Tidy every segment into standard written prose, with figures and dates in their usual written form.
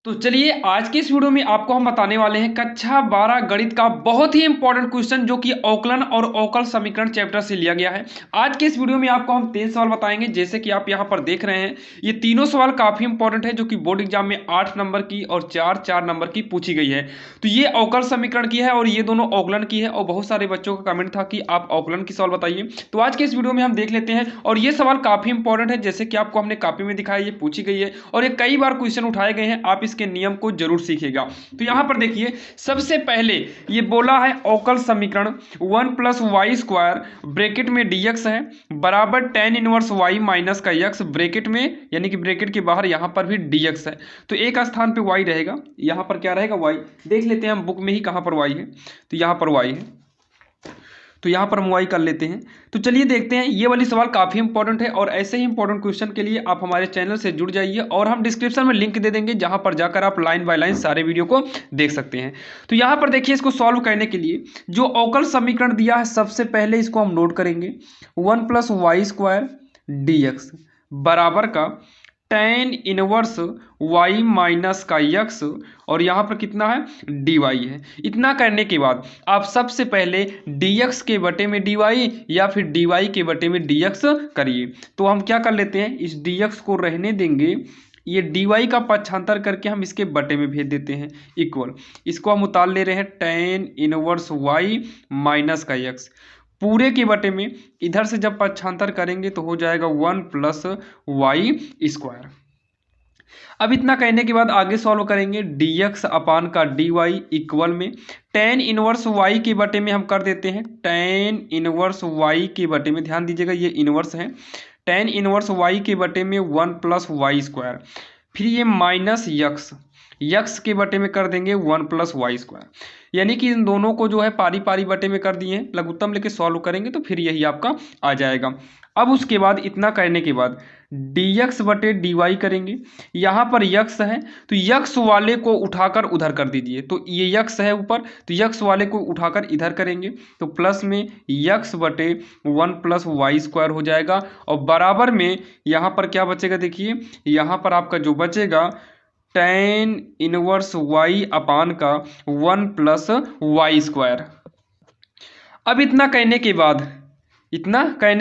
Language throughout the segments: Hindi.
तो चलिए आज की इस वीडियो में आपको हम बताने वाले हैं कक्षा 12 गणित का बहुत ही इंपॉर्टेंट क्वेश्चन जो कि अवकलन और अवकल समीकरण चैप्टर से लिया गया है। आज के इस वीडियो में आपको हम 3 सवाल बताएंगे, जैसे कि आप यहां पर देख रहे हैं। ये तीनों सवाल काफी इंपॉर्टेंट है जो कि बोर्ड एग्जाम में 8 नंबर की और 4 नंबर की पूछी गई है। तो ये अवकल समीकरण की है और ये दोनों अवकलन की है, और बहुत सारे बच्चों का कमेंट था कि आप अवकलन की सवाल बताइए। तो आज के इस वीडियो में हम देख लेते हैं, और ये सवाल काफी इंपॉर्टेंट है, जैसे कि आपको हमने कॉपी में दिखाया, ये पूछी गई है और ये कई बार क्वेश्चन उठाए गए हैं। आप इसके नियम को जरूर सीखेगा। तो यहां पर देखिए, सबसे पहले ये बोला है अवकल समीकरण 1 प्लस वाई स्क्वायर ब्रैकेट में dx है बराबर tan इनवर्स y माइनस का x ब्रैकेट में, यानी कि ब्रैकेट के बाहर यहां पर भी dx है। तो एक स्थान पे y रहेगा, यहां पर क्या रहेगा y। देख लेते हैं हम बुक में ही कहां पर y है, तो यहां पर y है, तो यहाँ पर हम y कर लेते हैं। तो चलिए देखते हैं, ये वाली सवाल काफ़ी इंपॉर्टेंट है, और ऐसे ही इंपॉर्टेंट क्वेश्चन के लिए आप हमारे चैनल से जुड़ जाइए, और हम डिस्क्रिप्शन में लिंक दे देंगे जहाँ पर जाकर आप लाइन बाय लाइन सारे वीडियो को देख सकते हैं। तो यहाँ पर देखिए, इसको सॉल्व करने के लिए जो अवकल समीकरण दिया है, सबसे पहले इसको हम नोट करेंगे। 1 प्लस वाई स्क्वायर dx बराबर का tan इनवर्स y माइनस का x, और यहाँ पर कितना है dy है। इतना करने के बाद आप सबसे पहले dx के बटे में dy या फिर dy के बटे में dx करिए। तो हम क्या कर लेते हैं, इस dx को रहने देंगे, ये dy का पक्षांतर करके हम इसके बटे में भेज देते हैं इक्वल। इसको हम उतार ले रहे हैं tan इनवर्स y माइनस का x पूरे के बटे में, इधर से जब पक्षांतर करेंगे तो हो जाएगा 1 प्लस वाई स्क्वायर। अब इतना कहने के बाद आगे सॉल्व करेंगे, dx अपान का dy इक्वल में tan इनवर्स y के बटे में हम कर देते हैं tan इनवर्स y के बटे में, ध्यान दीजिएगा ये इनवर्स है, tan इनवर्स y के बटे में 1 प्लस वाई स्क्वायर, फिर ये माइनस यक्स के बटे में कर देंगे 1 प्लस वाई स्क्वायर। यानी कि इन दोनों को जो है पारी पारी बटे में कर दिए हैं, लघुत्तम लेके सॉल्व करेंगे तो फिर यही आपका आ जाएगा। अब उसके बाद इतना करने के बाद dx बटे dy करेंगे। यहाँ पर यक्स है तो यक्स वाले को उठाकर उधर कर दीजिए, तो ये यक्स है ऊपर, तो यक्स वाले को उठाकर इधर करेंगे तो प्लस में यक्स बटे 1 प्लस वाई स्क्वायर हो जाएगा, और बराबर में यहाँ पर क्या बचेगा, देखिए यहाँ पर आपका जो बचेगा tan इनवर्स y अपान का 1 प्लस वाई स्क्वायर। अब इतना कहने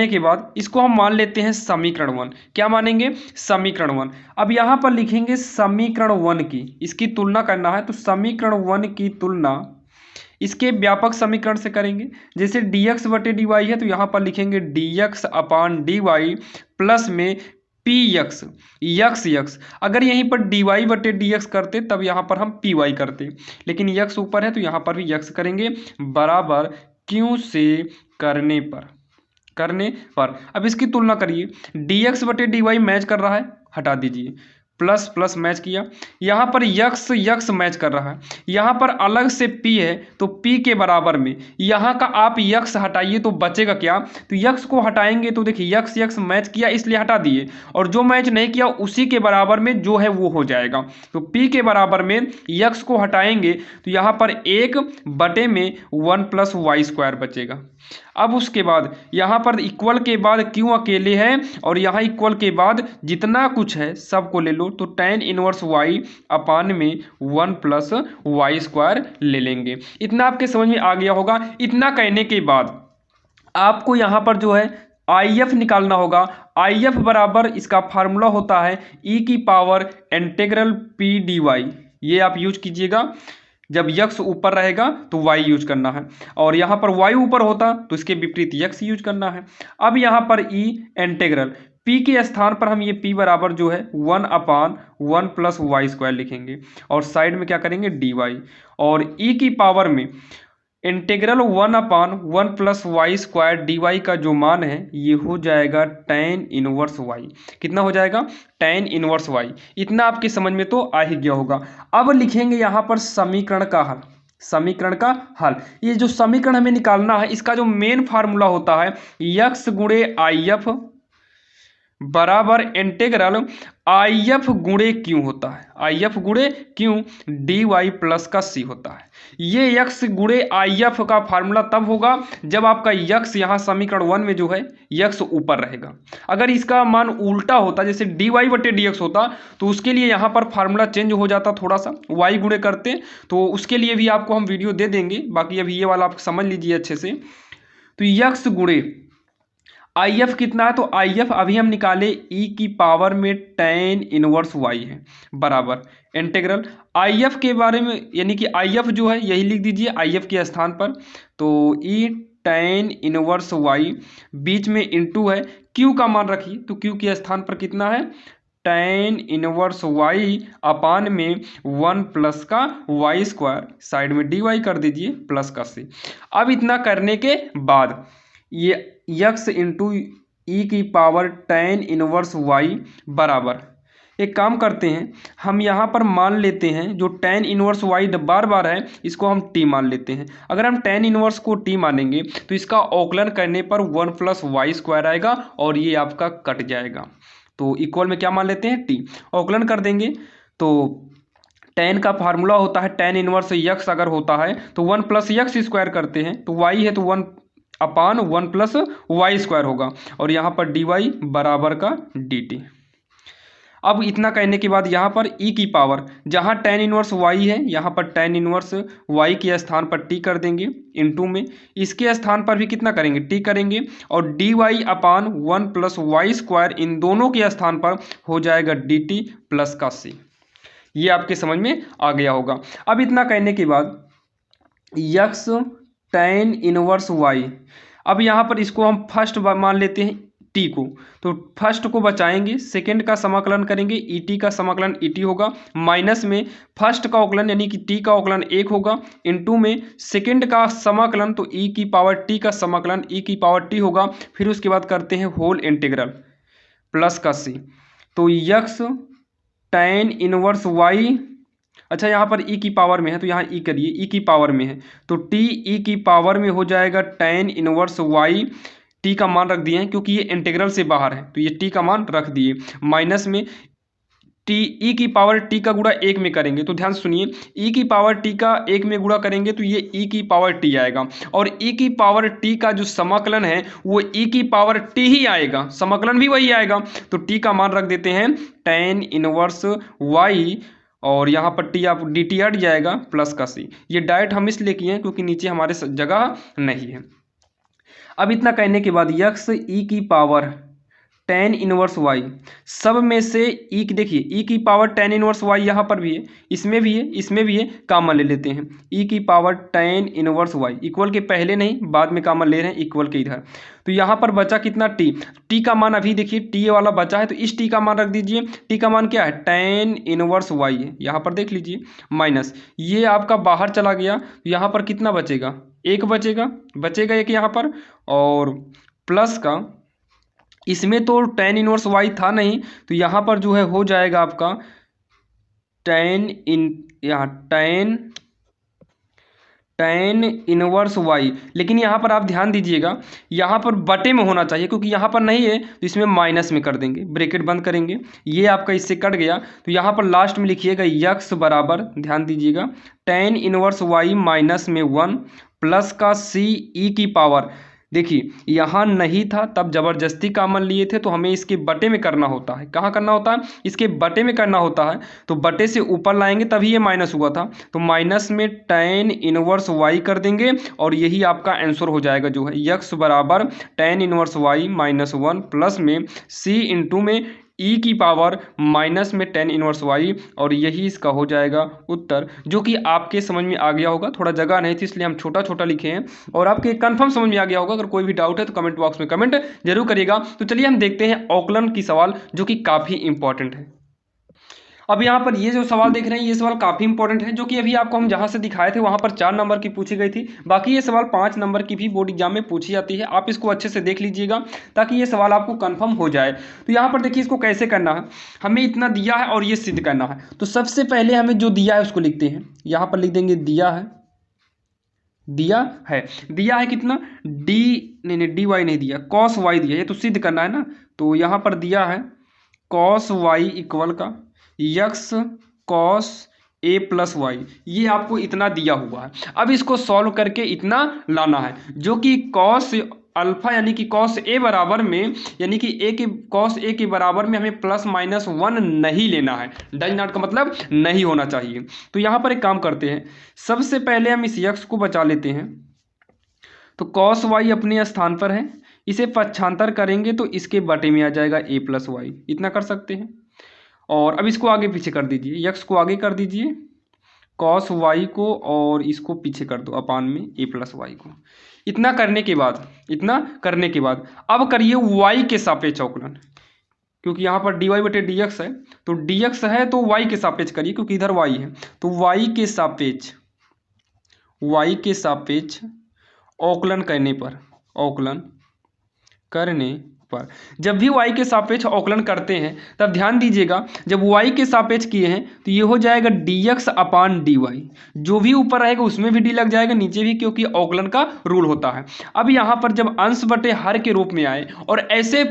के बाद इसको हम मान लेते हैं समीकरण 1। क्या मानेंगे, समीकरण 1। अब यहाँ पर लिखेंगे समीकरण 1 की, इसकी तुलना करना है, तो समीकरण 1 की तुलना इसके व्यापक समीकरण से करेंगे। जैसे dx बटे dy है तो यहाँ पर लिखेंगे dx अपान dy प्लस में पी यक्स। अगर यहीं पर dy बटे dx करते तब यहाँ पर हम py करते, लेकिन यक्स ऊपर है तो यहाँ पर भी यक्स करेंगे, बराबर क्यों से करने पर अब इसकी तुलना करिए, dx बटे dy मैच कर रहा है, हटा दीजिए, प्लस प्लस मैच किया, यहाँ पर यक्स मैच कर रहा है, यहाँ पर अलग से p है तो p के बराबर में यहाँ का आप यक्स हटाइए तो बचेगा क्या, तो यक्स को हटाएंगे तो देखिए यक्स मैच किया इसलिए हटा दिए, और जो मैच नहीं किया उसी के बराबर में जो है वो हो जाएगा। तो p के बराबर में यक्स को हटाएंगे तो यहाँ पर 1 बटे में 1 प्लस वाई स्क्वायर बचेगा। अब उसके बाद यहाँ पर इक्वल के बाद क्यों अकेले है, और यहाँ इक्वल के बाद जितना कुछ है सबको ले लो, तो tan इनवर्स y अपान में 1 प्लस वाई स्क्वायर ले लेंगे। इतना आपके समझ में आ गया होगा। इतना कहने के बाद आपको यहाँ पर जो है IF निकालना होगा। IF बराबर इसका फार्मूला होता है e की पावर इंटीग्रल p dy, ये आप यूज कीजिएगा। जब यक्स ऊपर रहेगा तो y यूज करना है, और यहाँ पर y ऊपर होता तो इसके विपरीत यक्स यूज करना है। अब यहाँ पर e इंटीग्रल p के स्थान पर हम ये p बराबर जो है 1 अपान 1 प्लस वाई स्क्वायर लिखेंगे, और साइड में क्या करेंगे dy, और e की पावर में इंटीग्रल 1 अपान 1 प्लस वाई स्क्वायर dy का जो मान है ये हो जाएगा tan इनवर्स y। कितना हो जाएगा, tan इनवर्स y। इतना आपके समझ में तो आ ही गया होगा। अब लिखेंगे यहाँ पर समीकरण का हल। ये जो समीकरण हमें निकालना है, इसका जो मेन फार्मूला होता है यक्स गुणे IF बराबर इंटीग्रल आई एफ गुणे क्यू होता है, आई एफ गुणे क्यू डी वाई प्लस का सी होता है। ये यक्स गुणे आई एफ का फार्मूला तब होगा जब आपका यक्स यहाँ समीकरण 1 में जो है यक्स ऊपर रहेगा। अगर इसका मान उल्टा होता, जैसे डी वाई बटे डी एक्स होता, तो उसके लिए यहाँ पर फार्मूला चेंज हो जाता थोड़ा सा, वाई गुणे करते, तो उसके लिए भी आपको हम वीडियो दे देंगे। बाकी अभी ये वाला आप समझ लीजिए अच्छे से। तो यक्स गुणे आई एफ कितना है, तो आई एफ अभी हम निकाले ई की पावर में tan इनवर्स वाई है, बराबर इंटीग्रल आई एफ के बारे में, यानी कि आई एफ जो है यही लिख दीजिए आई एफ के स्थान पर, तो ई tan इनवर्स वाई बीच में इंटू है, क्यू का मान रखिए, तो क्यू के स्थान पर कितना है tan इनवर्स वाई अपान में 1 प्लस का वाई स्क्वायर, साइड में डी वाई कर दीजिए प्लस का सी। अब इतना करने के बाद ये यक्स इंटू ई की पावर tan इनवर्स वाई बराबर, एक काम करते हैं हम यहाँ पर मान लेते हैं जो tan इनवर्स वाई बार बार है इसको हम t मान लेते हैं। अगर हम tan इनवर्स को t मानेंगे तो इसका औकलन करने पर 1 प्लस वाई स्क्वायर आएगा और ये आपका कट जाएगा, तो इक्वल में क्या मान लेते हैं t, औकलन कर देंगे तो tan का फार्मूला होता है tan इनवर्स यक्स अगर होता है तो 1 प्लस यक्स स्क्वायर करते हैं, तो y है तो 1 अपान 1 प्लस वाई स्क्वायर होगा और यहाँ पर डी वाई बराबर का डी टी। अब इतना कहने के बाद यहाँ पर e की पावर, जहाँ tan इनवर्स y है यहाँ पर tan इनवर्स y के स्थान पर t कर देंगे इनटू में, इसके स्थान पर भी कितना करेंगे t करेंगे और डी वाई अपान 1 प्लस वाई स्क्वायर इन दोनों के स्थान पर हो जाएगा डी टी प्लस का c। ये आपके समझ में आ गया होगा। अब इतना कहने के बाद यक्स tan इनवर्स वाई, अब यहाँ पर इसको हम फर्स्ट मान लेते हैं टी को, तो फर्स्ट को बचाएंगे, सेकंड का समाकलन करेंगे, ई टी का समाकलन ई टी होगा, माइनस में फर्स्ट का औकलन यानी कि टी का औकलन 1 होगा, इनटू में सेकंड का समाकलन तो ई की पावर टी का समाकलन ई की पावर टी होगा, फिर उसके बाद करते हैं होल इंटीग्रल प्लस का सी, तो यक्स tan इनवर्स वाई, अच्छा यहाँ पर e की पावर में है तो यहाँ e करिए, e की पावर में है तो t e की पावर में हो जाएगा tan इनवर्स y, t का मान रख दिए हैं क्योंकि ये इंटीग्रल से बाहर है तो ये t का मान रख दिए, माइनस में t e की पावर t का गुणा 1 में करेंगे, तो ध्यान सुनिए e की पावर t का 1 में गुणा करेंगे तो ये e की पावर t आएगा और e की पावर t का जो समाकलन है वो e की पावर t ही आएगा, समाकलन भी वही आएगा, तो t का मान रख देते हैं tan इनवर्स y और यहाँ पर टी आप डी टी हट जाएगा प्लस का सी। ये डायरेक्ट हम इसलिए किए हैं क्योंकि नीचे हमारे जगह नहीं है। अब इतना कहने के बाद यक्स ई की पावर tan इनवर्स वाई, सब में से ई की देखिए ई की पावर tan इनवर्स वाई यहाँ पर भी है, इसमें भी है, इसमें भी है, कामन ले लेते हैं ई की power tan inverse y, equal के पहले नहीं बाद में कामन ले रहे हैं इक्वल के इधर, तो यहाँ पर बचा कितना टी का मान अभी देखिए टी वाला बचा है तो इस टी का मान रख दीजिए, टी का मान क्या है tan इनवर्स वाई है, यहाँ पर देख लीजिए माइनस ये आपका बाहर चला गया तो यहाँ पर कितना बचेगा, एक बचेगा एक यहाँ पर, और प्लस का इसमें तो tan इनवर्स वाई था नहीं तो यहाँ पर जो है हो जाएगा आपका tan इनवर्स वाई, लेकिन यहाँ पर आप ध्यान दीजिएगा यहाँ पर बटे में होना चाहिए क्योंकि यहाँ पर नहीं है तो इसमें माइनस में कर देंगे, ब्रैकेट बंद करेंगे, ये आपका इससे कट गया तो यहाँ पर लास्ट में लिखिएगा यक्स बराबर, ध्यान दीजिएगा tan इनवर्स वाई माइनस में 1 प्लस का सी ई की पावर, देखिए यहाँ नहीं था तब जबरदस्ती कामन लिए थे तो हमें इसके बटे में करना होता है, कहाँ करना होता है इसके बटे में करना होता है, तो बटे से ऊपर लाएंगे तभी ये माइनस हुआ था, तो माइनस में tan इनवर्स वाई कर देंगे और यही आपका आंसर हो जाएगा जो है यक्स बराबर tan inverse y minus 1 plus में सी इंटू में ई की पावर माइनस में tan इनवर्स वाई, और यही इसका हो जाएगा उत्तर, जो कि आपके समझ में आ गया होगा, थोड़ा जगह नहीं थी इसलिए हम छोटा छोटा लिखे हैं और आपके कंफर्म समझ में आ गया होगा। अगर कोई भी डाउट है तो कमेंट बॉक्स में कमेंट जरूर करिएगा। तो चलिए हम देखते हैं औकलन की सवाल जो कि काफ़ी इंपॉर्टेंट है। अब यहाँ पर ये जो सवाल देख रहे हैं ये सवाल काफ़ी इंपॉर्टेंट है, जो कि अभी आपको हम जहाँ से दिखाए थे वहाँ पर 4 नंबर की पूछी गई थी, बाकी ये सवाल 5 नंबर की भी बोर्ड एग्जाम में पूछी जाती है, आप इसको अच्छे से देख लीजिएगा ताकि ये सवाल आपको कंफर्म हो जाए। तो यहाँ पर देखिए इसको कैसे करना है, हमें इतना दिया है और ये सिद्ध करना है, तो सबसे पहले हमें जो दिया है उसको लिखते हैं, यहाँ पर लिख देंगे दिया है कितना डी, नहीं डी वाई नहीं दिया, कॉस वाई दिया, ये तो सिद्ध करना है ना, तो यहाँ पर दिया है कॉस वाई इक्वल का x cos A plus Y, ये आपको इतना दिया हुआ है। अब इसको सॉल्व करके इतना लाना है जो कि कॉस अल्फा यानी कि कॉस ए बराबर में, यानी कि ए के कॉस ए के बराबर में हमें प्लस माइनस 1 नहीं लेना है। डज नॉट का मतलब नहीं होना चाहिए। तो यहाँ पर एक काम करते हैं, सबसे पहले हम इस यक्स को बचा लेते हैं। तो कॉस वाई अपने स्थान पर है, इसे पक्षांतर करेंगे तो इसके बटे में आ जाएगा ए प्लस वाई, इतना कर सकते हैं। और अब इसको आगे पीछे कर दीजिए, यक्स को आगे कर दीजिए कॉस वाई को, और इसको पीछे कर दो अपान में ए प्लस वाई को। इतना करने के बाद अब करिए वाई के सापेक्ष अवकलन, क्योंकि यहाँ पर डी वाई बटे डी एक्स है, तो डी एक्स है तो वाई के सापेक्ष करिए क्योंकि इधर वाई है। तो वाई के सापेक्ष अवकलन करने पर जब भी y के सापेक्ष अवकलन करते हैं तब ध्यान दीजिएगा, जब y के सापेक्ष किए हैं तो ये हो जाएगा dx अपान dy, जो भी ऊपर रहेगा उसमें भी d लग जाएगा, नीचे भी, क्योंकि अवकलन का रूल होता है। अब यहाँ पर जब अंश बटे हर के रूप में आए और ऐसे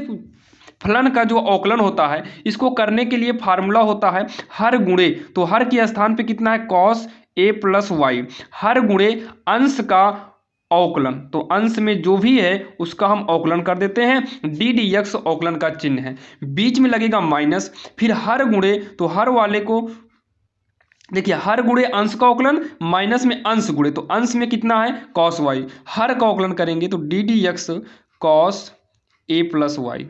फलन का जो अवकलन होता है इसको करने के लिए फार्मूला होता है हर गुणे, तो हर के स्थान पे कितना है कॉस ए प्लस वाई, हर गुणे अंश का अवकलन, तो अंश में जो भी है उसका हम अवकलन कर देते हैं, डी डी एक्स अवकलन का चिन्ह है, बीच में लगेगा माइनस, फिर हर गुणे, तो हर वाले को देखिए हर गुणे अंश का अवकलन माइनस में अंश गुणे, तो अंश में कितना है कॉस वाई, हर का अवकलन करेंगे तो D D x cos A plus Y,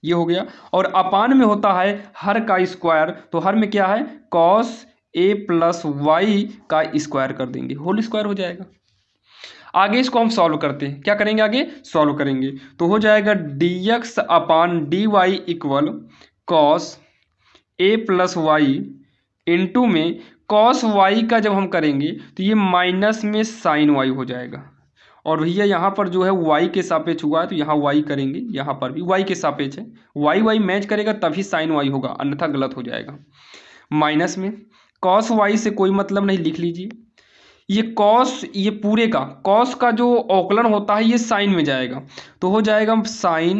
ये हो गया। और अपान में होता है हर का स्क्वायर, तो हर में क्या है कॉस ए प्लस वाई का स्क्वायर कर देंगे, होल स्क्वायर हो जाएगा। आगे इसको हम सॉल्व करते हैं, क्या करेंगे आगे सॉल्व करेंगे, तो हो जाएगा dx upon D Y equal cos A plus Y into में कॉस वाई का जब हम करेंगे तो ये माइनस में साइन वाई हो जाएगा। और भैया यहाँ पर जो है y के सापेक्ष हुआ है तो यहाँ y करेंगे, यहाँ पर भी y के सापेक्ष है, y मैच करेगा तभी साइन y होगा, अन्यथा गलत हो जाएगा। माइनस में कॉस y से कोई मतलब नहीं, लिख लीजिए ये कॉस, ये पूरे का कॉस का जो अवकलन होता है ये साइन में जाएगा, तो हो जाएगा साइन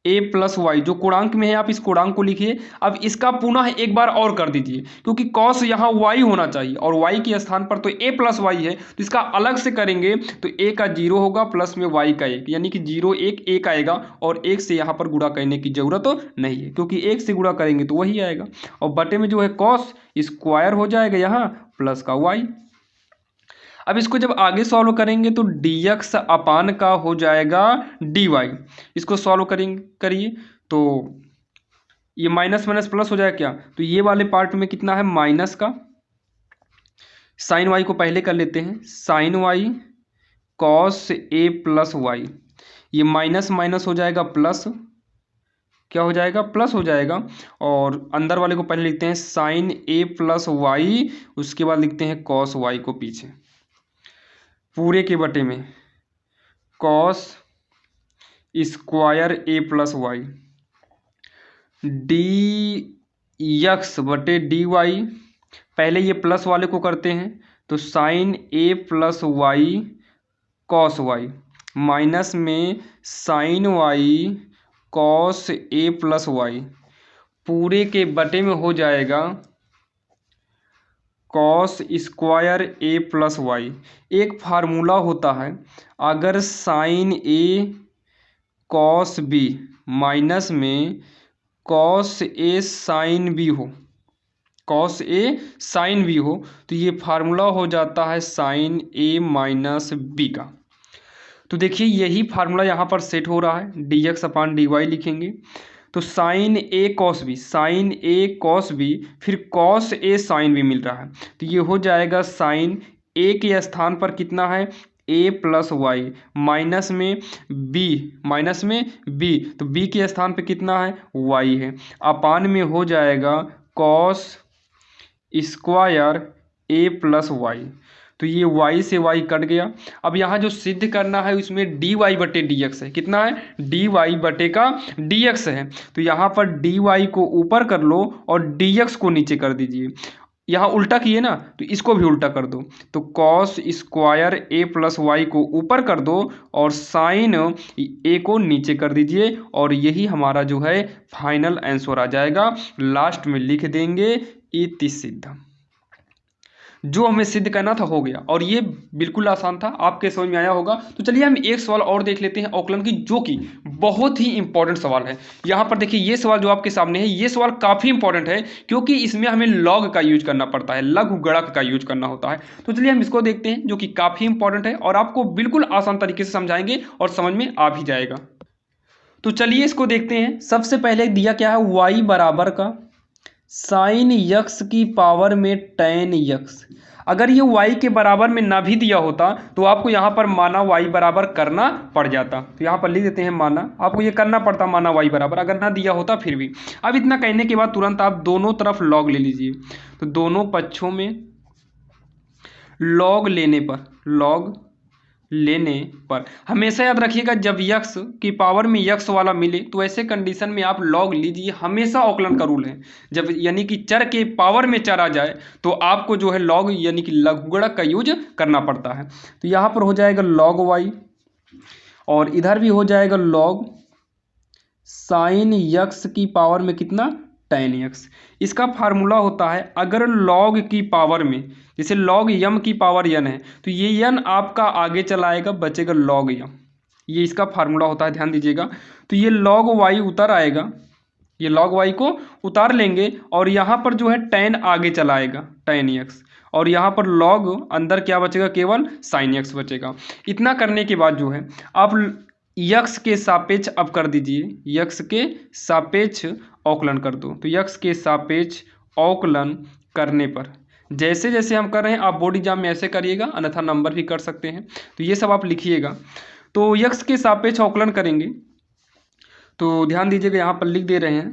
ए प्लस वाई, जो कोणांक में है आप इस कोणांक को लिखिए। अब इसका पुनः एक बार और कर दीजिए, क्योंकि कॉस यहाँ वाई होना चाहिए और वाई के स्थान पर तो ए प्लस वाई है, तो इसका अलग से करेंगे तो ए का 0 होगा प्लस में वाई का 1, यानी कि 0 1 1 आएगा, और 1 से यहाँ पर गुणा करने की जरूरत नहीं है क्योंकि 1 से गुणा करेंगे तो वही आएगा, और बटे में जो है कॉस स्क्वायर हो जाएगा यहाँ प्लस का वाई। अब इसको जब आगे सॉल्व करेंगे तो dx अपान का हो जाएगा dy, इसको सॉल्व करिए तो ये माइनस माइनस प्लस हो जाएगा क्या, तो ये वाले पार्ट में कितना है माइनस का, साइन वाई को पहले कर लेते हैं, sign Y cos A plus Y, ये माइनस माइनस हो जाएगा प्लस, क्या हो जाएगा प्लस हो जाएगा, और अंदर वाले को पहले लिखते हैं साइन ए प्लस वाई, उसके बाद लिखते हैं कॉस वाई को पीछे, पूरे के बटे में cos square A plus Y D X बटे डी वाई, पहले ये प्लस वाले को करते हैं तो sine A plus Y cos Y, minus में sine Y cos A plus Y, पूरे के बटे में हो जाएगा cos square A plus Y. एक फार्मूला होता है, अगर sine A cos B minus में कॉस ए साइन बी हो, कॉस ए साइन बी हो, तो ये फार्मूला हो जाता है साइन ए माइनस बी का। तो देखिए यही फार्मूला यहाँ पर सेट हो रहा है, डी एक्स अपान डी वाई लिखेंगे तो sine A cos B, sign A cos B, फिर कॉस ए साइन बी मिल रहा है, तो ये हो जाएगा साइन ए के स्थान पर कितना है ए प्लस वाई, माइनस में बी, तो बी के स्थान पे कितना है वाई है, अपान में हो जाएगा cos square A plus Y, तो ये y से y कट गया। अब यहाँ जो सिद्ध करना है उसमें dy बटे dx है, कितना है dy बटे का dx है, तो यहाँ पर dy को ऊपर कर लो और dx को नीचे कर दीजिए, यहाँ उल्टा किए ना, तो इसको भी उल्टा कर दो, तो cos square A plus Y को ऊपर कर दो और साइन ए को नीचे कर दीजिए, और यही हमारा जो है फाइनल आंसर आ जाएगा। लास्ट में लिख देंगे इति सिद्धम। जो हमें सिद्ध करना था हो गया, और ये बिल्कुल आसान था, आपके समझ में आया होगा। तो चलिए हम एक सवाल और देख लेते हैं अवकलन की, जो कि बहुत ही इंपॉर्टेंट सवाल है। यहाँ पर देखिए ये सवाल जो आपके सामने है, ये सवाल काफ़ी इंपॉर्टेंट है, क्योंकि इसमें हमें लॉग का यूज करना पड़ता है, लघु गुणक का यूज करना होता है। तो चलिए हम इसको देखते हैं, जो कि काफ़ी इंपॉर्टेंट है और आपको बिल्कुल आसान तरीके से समझाएंगे और समझ में आ भी जाएगा। तो चलिए इसको देखते हैं। सबसे पहले दिया क्या है, वाई बराबर का साइन यक्स की पावर में टेन यक्स। अगर ये y के बराबर में ना भी दिया होता तो आपको यहाँ पर माना y बराबर करना पड़ जाता। तो यहाँ पर लिख देते हैं माना, आपको ये करना पड़ता माना y बराबर, अगर ना दिया होता फिर भी। अब इतना कहने के बाद तुरंत आप दोनों तरफ log ले लीजिए। तो दोनों पक्षों में log लेने पर हमेशा याद रखिएगा, जब यक्स की पावर में यक्स वाला मिले तो ऐसे कंडीशन में आप लॉग लीजिए, हमेशा अवकलन का रूल है। जब यानी कि चर के पावर में चर आ जाए तो आपको जो है लॉग यानी कि लघुगणक का यूज करना पड़ता है। तो यहाँ पर हो जाएगा लॉग वाई, और इधर भी हो जाएगा लॉग साइन यक्स की पावर में कितना, टेन यक्स। इसका फार्मूला होता है, अगर लॉग की पावर में, जैसे लॉग यम की पावर यन है, तो ये यन आपका आगे चला आएगा, बचेगा लॉग यम, ये इसका फार्मूला होता है, ध्यान दीजिएगा। तो ये लॉग वाई उतर आएगा, ये लॉग वाई को उतार लेंगे, और यहाँ पर जो है टेन आगे चला आएगा, टेन यक्स, और यहाँ पर लॉग अंदर क्या बचेगा, केवल साइन यक्स बचेगा। इतना करने के बाद जो है आप यक्स के सापेक्ष अब कर दीजिए, यक्स के सापेक्ष अवकलन कर दो। तो यक्स के सापेक्ष अवकलन करने पर जैसे जैसे हम कर रहे हैं, आप बोर्ड एग्जाम में ऐसे करिएगा, अन्यथा नंबर भी कर सकते हैं। तो ये सब आप लिखिएगा। तो यक्स के सापेक्ष अवकलन करेंगे, तो ध्यान दीजिएगा, यहाँ पर लिख दे रहे हैं,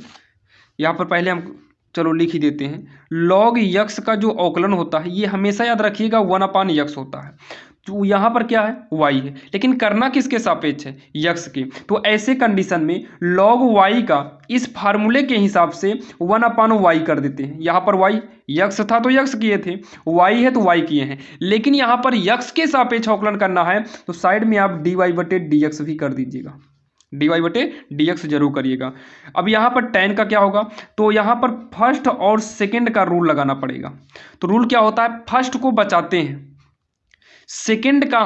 यहाँ पर पहले हम चलो लिख ही देते हैं। लॉग यक्स का जो अवकलन होता है, ये हमेशा याद रखिएगा 1 यक्स होता है। तो यहाँ पर क्या है, y है, लेकिन करना किसके सापेक्ष है, यक्स के। तो ऐसे कंडीशन में log y का इस फार्मूले के हिसाब से 1/y कर देते हैं। यहाँ पर y यक्स था तो यक्स किए थे, y है तो y किए हैं, लेकिन यहाँ पर यक्स के सापेक्ष अवकलन करना है तो साइड में आप dy/dx भी कर दीजिएगा, dy/dx जरूर करिएगा। अब यहाँ पर tan का क्या होगा, तो यहाँ पर फर्स्ट और सेकंड का रूल लगाना पड़ेगा। तो रूल क्या होता है, फर्स्ट को बचाते हैं, सेकंड का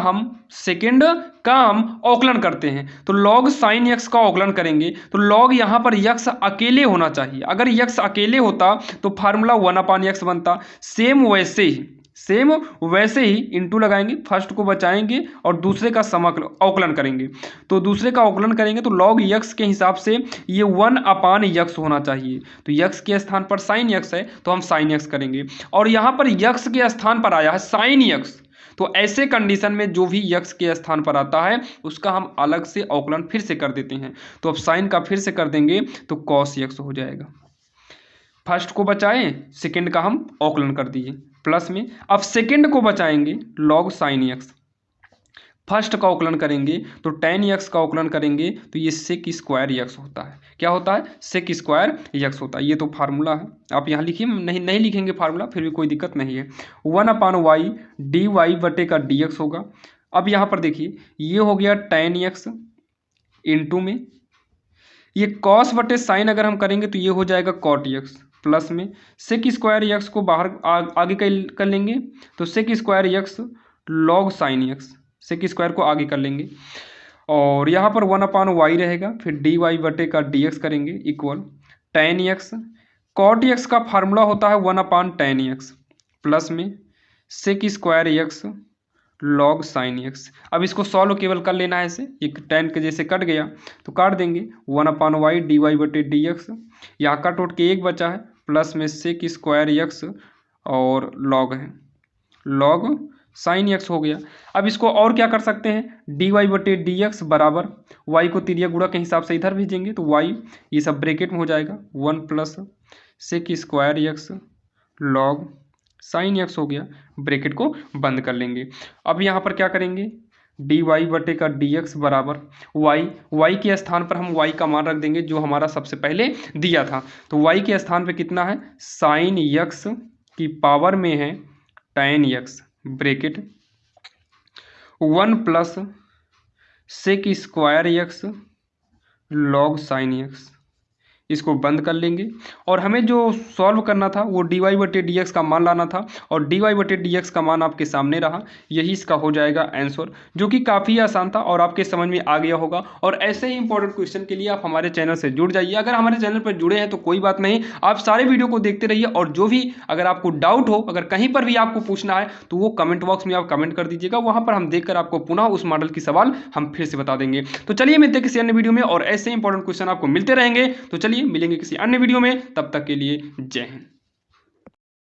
हम अवकलन करते हैं। तो लॉग साइन यक्स का अवकलन करेंगे, तो लॉग यहाँ पर यक्स अकेले होना चाहिए, अगर यक्स अकेले होता तो फार्मूला 1/x बनता। सेम वैसे ही इंटू लगाएंगे, फर्स्ट को बचाएंगे और दूसरे का अवकलन करेंगे। तो दूसरे का अवकलन करेंगे तो लॉग यक्स के हिसाब से ये 1/x होना चाहिए। तो यक्स के स्थान पर साइन यक्स है तो हम साइन यक्स करेंगे, और यहाँ पर यक्स के स्थान पर आया है साइन यक्स, तो ऐसे कंडीशन में जो भी यक्स के स्थान पर आता है उसका हम अलग से अवकलन फिर से कर देते हैं। तो अब साइन का फिर से कर देंगे तो कॉस यक्स हो जाएगा। फर्स्ट को बचाएं, सेकंड का हम अवकलन कर दिए प्लस में। अब सेकंड को बचाएंगे, लॉग साइन यक्स, फर्स्ट का अवकलन करेंगे तो tan यक्स का अवकलन करेंगे तो ये सेक स्क्वायर यक्स होता है। क्या होता है, सेक स्क्वायर यक्स होता है। ये तो फार्मूला है, आप यहाँ लिखिए, नहीं लिखेंगे फार्मूला फिर भी कोई दिक्कत नहीं है। 1/y dy/dx होगा। अब यहाँ पर देखिए ये हो गया tan यक्स इंटू में ये कॉस बटे साइन, अगर हम करेंगे तो ये हो जाएगा कॉट यक्स प्लस में सेक स्क्वायर यक्स को बाहर आगे कर लेंगे तो sec square x log sine x, sec square को आगे कर लेंगे, और यहाँ पर 1/y रहेगा, फिर dy/dx करेंगे equal tan x, cot x का फार्मूला होता है 1/tan यक्स प्लस में sec square x log sine x. अब इसको सॉल्व केवल कर लेना है, ऐसे एक tan के जैसे कट गया तो काट देंगे 1/y dy/dx, यहाँ कट उठ के एक बचा है प्लस में सेक स्क्वायर यक्स और लॉग है, लॉग साइन यक्स हो गया। अब इसको और क्या कर सकते हैं, dy/dx बराबर y को तिर्यक गुणा के हिसाब से इधर भेजेंगे तो y ये सब ब्रैकेट में हो जाएगा 1 plus sec square x log sine x हो गया, ब्रैकेट को बंद कर लेंगे। अब यहाँ पर क्या करेंगे, dy/dx बराबर y के स्थान पर हम y का मान रख देंगे जो हमारा सबसे पहले दिया था। तो y के स्थान पे कितना है, साइन यक्स की पावर में है tan x bracket 1 plus sec square x log sin x, इसको बंद कर लेंगे और हमें जो सॉल्व करना था वो dy बटे डी एक्स का मान लाना था और dy बटे डी एक्स का मान आपके सामने रहा। यही इसका हो जाएगा आंसर, जो कि काफ़ी आसान था और आपके समझ में आ गया होगा। और ऐसे ही इंपॉर्टेंट क्वेश्चन के लिए आप हमारे चैनल से जुड़ जाइए। अगर हमारे चैनल पर जुड़े हैं तो कोई बात नहीं, आप सारे वीडियो को देखते रहिए और जो भी अगर आपको डाउट हो, अगर कहीं पर भी आपको पूछना है तो वो कमेंट बॉक्स में आप कमेंट कर दीजिएगा, वहाँ पर हम देखकर आपको पुनः उस मॉडल की सवाल हम फिर से बता देंगे। तो चलिए मिलते हैं किसी अन्य वीडियो में और ऐसे इंपॉर्टेंट क्वेश्चन आपको मिलते रहेंगे। तो चलिए मिलेंगे किसी अन्य वीडियो में, तब तक के लिए जय हिंद।